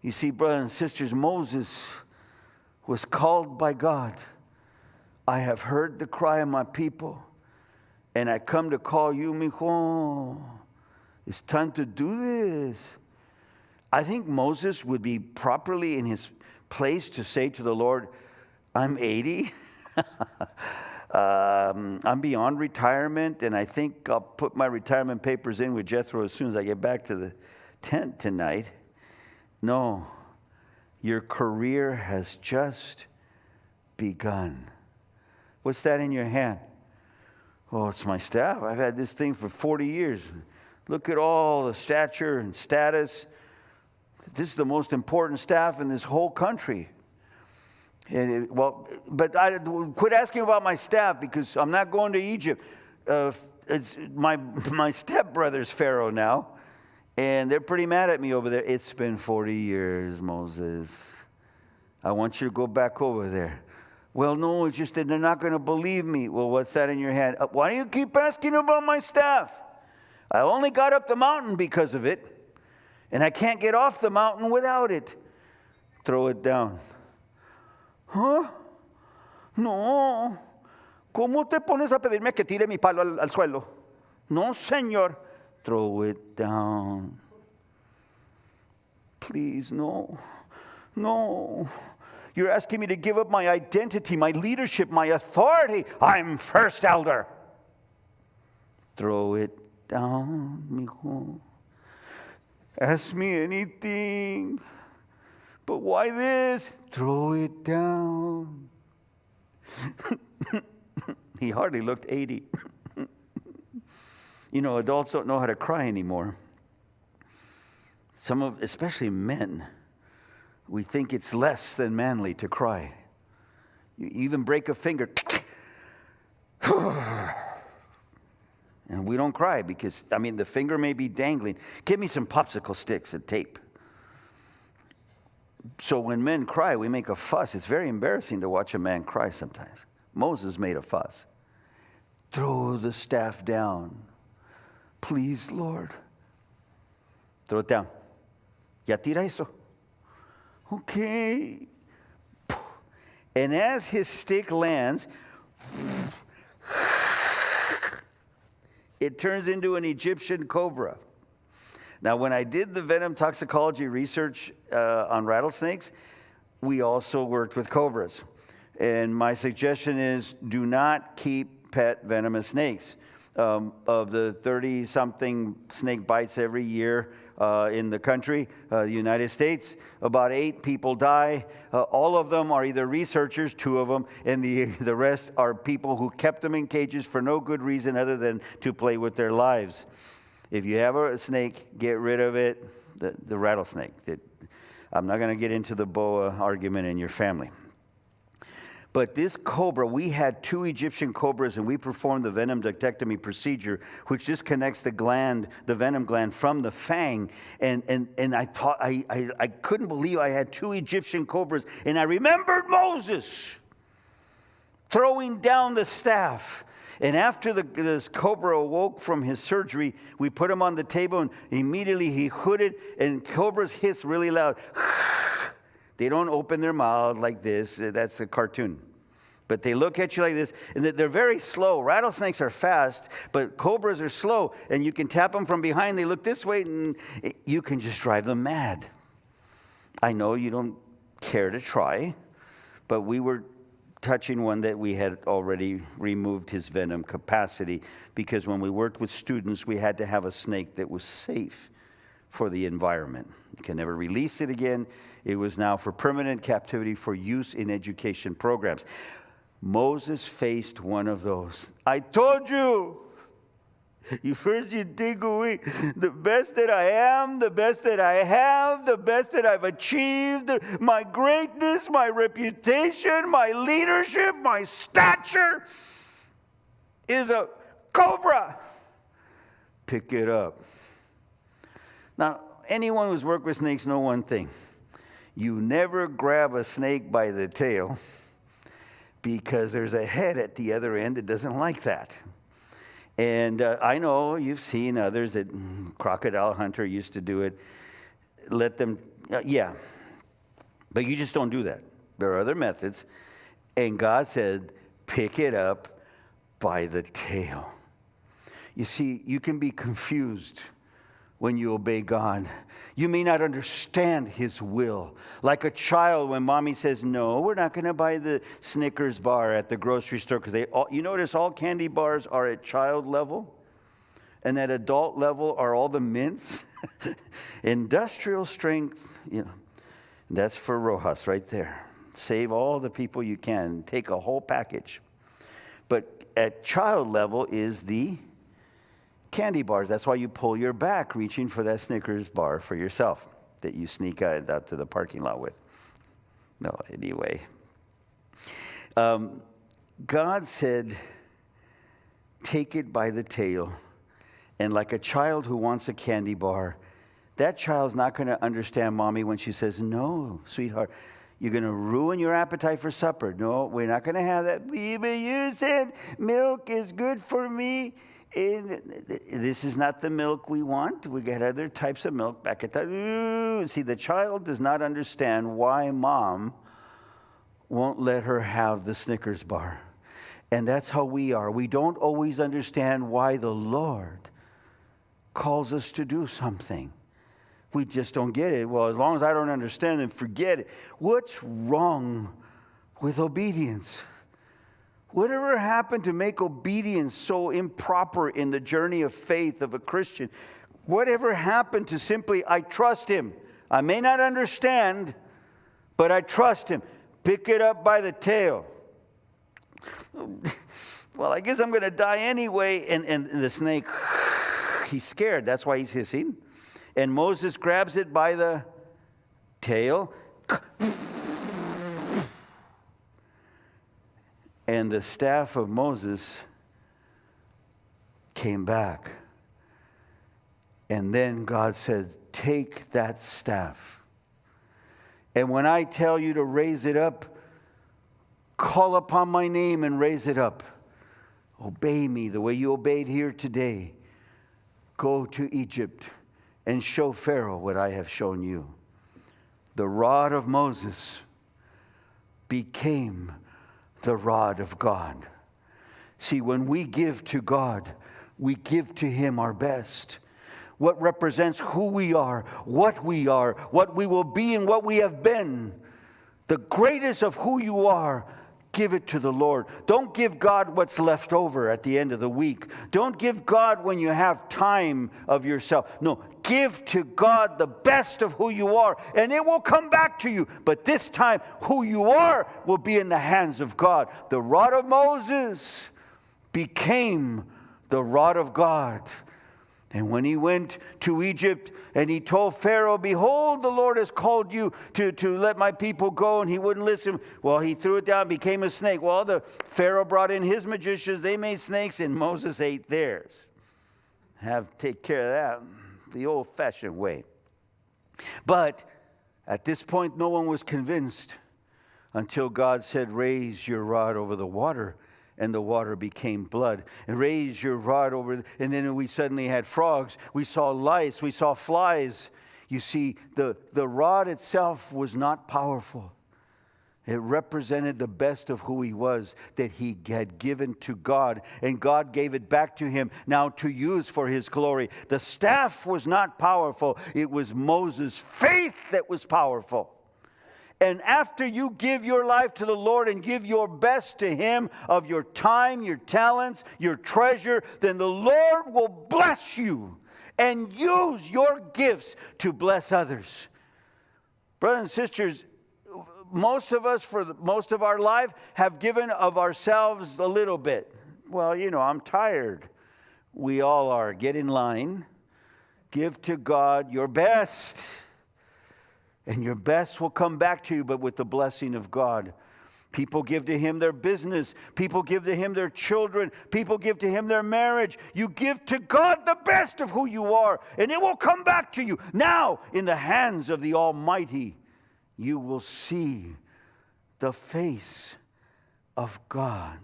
You see, brothers and sisters, Moses was called by God. I have heard the cry of my people, and I come to call you, mijo. It's time to do this. I think Moses would be properly in his place to say to the Lord, I'm 80. I'm beyond retirement, and I think I'll put my retirement papers in with Jethro as soon as I get back to the tent tonight. No, your career has just begun. What's that in your hand? Oh, it's my staff. I've had this thing for 40 years. Look at all the stature and status. This is the most important staff in this whole country. But I quit asking about my staff because I'm not going to Egypt. It's my stepbrother's Pharaoh now, and they're pretty mad at me over there. It's been 40 years, Moses. I want you to go back over there. Well, no, it's just that they're not going to believe me. Well, what's that in your hand? Why do you keep asking about my staff? I only got up the mountain because of it, and I can't get off the mountain without it. Throw it down. ¿Huh? No. ¿Cómo te pones a pedirme que tire mi palo al suelo? No, señor. Throw it down. Please, no. No. You're asking me to give up my identity, my leadership, my authority. I'm first elder. Throw it down, mijo. Ask me anything. But why this? Throw it down. He hardly looked 80. You know, adults don't know how to cry anymore. Especially men, we think it's less than manly to cry. You even break a finger. And we don't cry because, the finger may be dangling. Give me some popsicle sticks and tape. So when men cry, we make a fuss. It's very embarrassing to watch a man cry sometimes. Moses made a fuss. Throw the staff down. Please, Lord. Throw it down. Ya tira eso. Okay. And as his stick lands, it turns into an Egyptian cobra. Now, when I did the venom toxicology research on rattlesnakes, we also worked with cobras. And my suggestion is do not keep pet venomous snakes. Of the 30-something snake bites every year in the country, the United States, about 8 people die. All of them are either researchers, 2 of them, and the rest are people who kept them in cages for no good reason other than to play with their lives. If you have a snake, get rid of it, the rattlesnake. I'm not going to get into the boa argument in your family. But this cobra, we had 2 Egyptian cobras, and we performed the venom ductectomy procedure, which disconnects the venom gland from the fang. And I thought, I couldn't believe I had 2 Egyptian cobras. And I remembered Moses throwing down the staff. And after this cobra awoke from his surgery, we put him on the table, and immediately he hooded, and cobras hiss really loud. They don't open their mouth like this. That's a cartoon. But they look at you like this, and they're very slow. Rattlesnakes are fast, but cobras are slow, and you can tap them from behind. They look this way, and you can just drive them mad. I know you don't care to try, but we were touching one that we had already removed his venom capacity, because when we worked with students, we had to have a snake that was safe for the environment. You can never release it again. It was now for permanent captivity for use in education programs. Moses faced one of those. I told you. You dig away the best that I am, the best that I have, the best that I've achieved, my greatness, my reputation, my leadership, my stature is a cobra. Pick it up. Now, anyone who's worked with snakes know one thing. You never grab a snake by the tail because there's a head at the other end that doesn't like that. And I know you've seen others that Crocodile Hunter used to do it. Let them Yeah, but you just don't do that. There are other methods. And God said, pick it up by the tail. You see, you can be confused when you obey God. You may not understand His will. Like a child when mommy says, no, we're not going to buy the Snickers bar at the grocery store. Because you notice all candy bars are at child level. And at adult level are all the mints. Industrial strength, that's for Rojas right there. Save all the people you can. Take a whole package. But at child level is the candy bars. That's why you pull your back reaching for that Snickers bar for yourself that you sneak out to the parking lot with. No, anyway. God said, take it by the tail. And like a child who wants a candy bar, that child's not going to understand mommy when she says, no, sweetheart, you're going to ruin your appetite for supper. No, we're not going to have that. Baby, you said milk is good for me. And this is not the milk we want. We get other types of milk back at the... See, the child does not understand why mom won't let her have the Snickers bar. And that's how we are. We don't always understand why the Lord calls us to do something. We just don't get it. Well, as long as I don't understand, then forget it. What's wrong with obedience? Whatever happened to make obedience so improper in the journey of faith of a Christian? Whatever happened to simply, I trust Him. I may not understand, but I trust Him. Pick it up by the tail. Well, I guess I'm going to die anyway. And the snake, he's scared. That's why he's hissing. And Moses grabs it by the tail. And the staff of Moses came back. And then God said, take that staff. And when I tell you to raise it up, call upon my name and raise it up. Obey me the way you obeyed here today. Go to Egypt and show Pharaoh what I have shown you. The rod of Moses became the rod of God. See, when we give to God, we give to Him our best. What represents who we are, what we will be, and what we have been. The greatest of who you are, give it to the Lord. Don't give God what's left over at the end of the week. Don't give God when you have time of yourself. No, give to God the best of who you are, and it will come back to you. But this time, who you are will be in the hands of God. The rod of Moses became the rod of God. And when he went to Egypt and he told Pharaoh, behold, the Lord has called you to let my people go, and he wouldn't listen. Well, he threw it down, became a snake. Well, the Pharaoh brought in his magicians. They made snakes, and Moses ate theirs. Take care of that the old-fashioned way. But at this point, no one was convinced until God said, raise your rod over the water. And the water became blood. And raise your rod over, and then we suddenly had frogs. We saw lice. We saw flies. You see, the rod itself was not powerful. It represented the best of who he was, that he had given to God. And God gave it back to him now to use for his glory. The staff was not powerful. It was Moses' faith that was powerful. And after you give your life to the Lord and give your best to Him of your time, your talents, your treasure, then the Lord will bless you and use your gifts to bless others. Brothers and sisters, most of us for most of our life have given of ourselves a little bit. Well, I'm tired. We all are. Get in line. Give to God your best. And your best will come back to you, but with the blessing of God. People give to Him their business. People give to Him their children. People give to Him their marriage. You give to God the best of who you are, and it will come back to you. Now, in the hands of the Almighty, you will see the face of God.